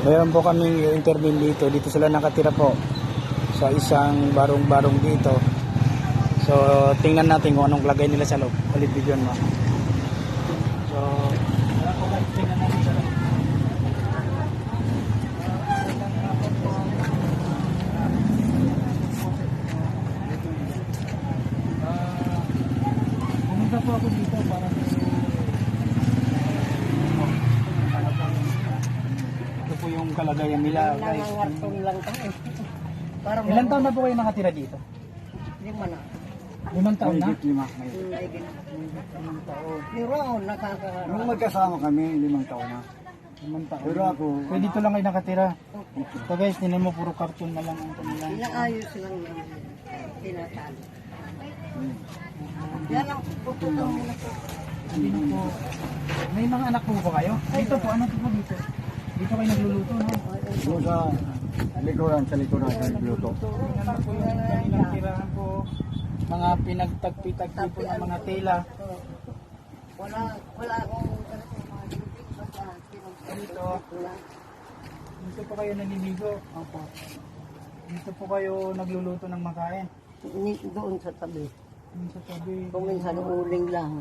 Mayroon po kaming interview dito. Dito sila nakatira po sa isang barong-barong dito. So, tingnan natin kung anong lagay nila sa loob. Ulit video mo. So, wala po guys. Tingnan natin sa loob. Pumunta po ako dito para ito po yung kalagayan nila. Guys. Nangangarton lang tayo. Parang Ilan taon na po kayo nakatira dito? lima na. 5 taon na? Lima. Mahigit. 5 taon. Pero ako nakakaroon. Nung magkasama kami, 5 taon na. 5 taon. Pero ako, Pwede dito lang kayo nakatira. So guys, tinan mo puro cartoon na lang ang kanila. Inaayos lang ng tinatalo. Yan ang pupunta muna po. Dito po. May mga anak po ba kayo? Dito po, ano po dito? Dito kayo nagluluto, no? doon sa likuran sa nagluto. Tingnan po yung kanilang tirahan po. Mga pinagtagpi-tagpi po ng mga tela. Wala akong ganito mga lubig. Basta Dito. wala. Dito po kayo naliligo. Opo. Dito po kayo nagluluto ng makain. Doon sa tabi. Yung sa tabi. Kung minsan uling lang.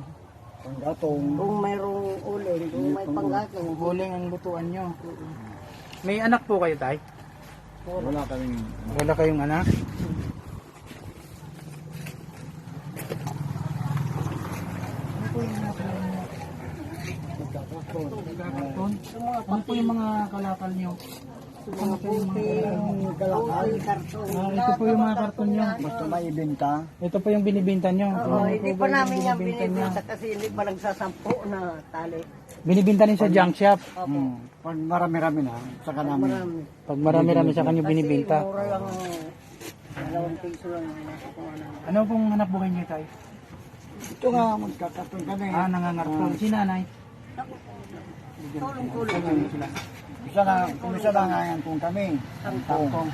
Panggatong, Kung mayroong uling, kung may panggatong. Huling ang lutuan nyo. May anak po kayo, tay? wala kaming Wala kayong anak? Ano po yung mga nagkakaton? Ano po yung mga kalakal nyo? Ano po yung mga kalakal? Karton. Ito po yung mga karton nyo. basta may ibenta. Ito po yung binibinta nyo. Oo, Ano hindi po pa ba yung namin yan binibinta nyo? binibenta kasi hindi pa nagsasampo na tali. Binibinta niyo sa junk shop. Opo. Pag marami-rami na, saka namin. Marami. Pag marami-rami sa kanyo binibinta. Kasi mura lang ang 2 piso lang ang nakukuha namin. Ano pong hanap buhay niyo, tay? Ito nga, magkakatong kami. Nangangarton. Si nanay? Tulong-tulong. Sila. Isa lang nga yan kung kami. Kangkong.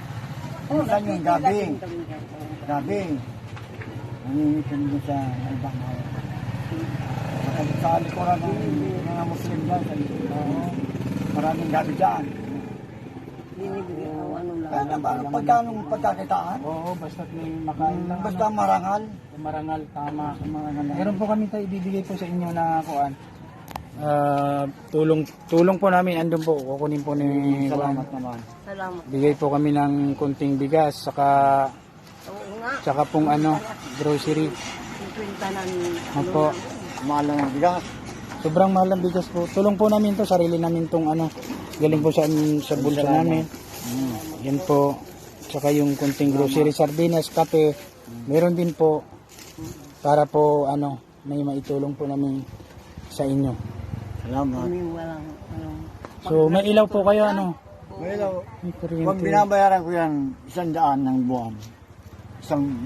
Minsan yung gabi. Gabi. Nangingi kami doon sa ibang sa likuran ng mga Muslim dyan. Maraming gabi dyan. Binibigyan ako ano lang. Kaya naman, pagkanong pagkakitaan, Oo, basta't may makain lang. basta marangal. Marangal, tama. Marangal na. Meron po kami tayo ibibigay po sa inyo na kuan. Tulong po namin andun po. Kukunin po ni Salamat naman. Salamat. Bigay po kami ng kunting bigas Oo nga. saka pong grocery. 50 ng Opo. Mahal lang ang bigas. Sobrang mahal ang bigas po. Tulong po namin to, sarili namin tong galing po sa bulsa namin. Yan po. Saka yung kunting grocery, sardinas, kape. Meron din po para po may maitulong po namin sa inyo. Salamat. kami walang So may ilaw po kayo Well, May pag kuryente. binabayaran ko yan, 100 ng buwan. Isang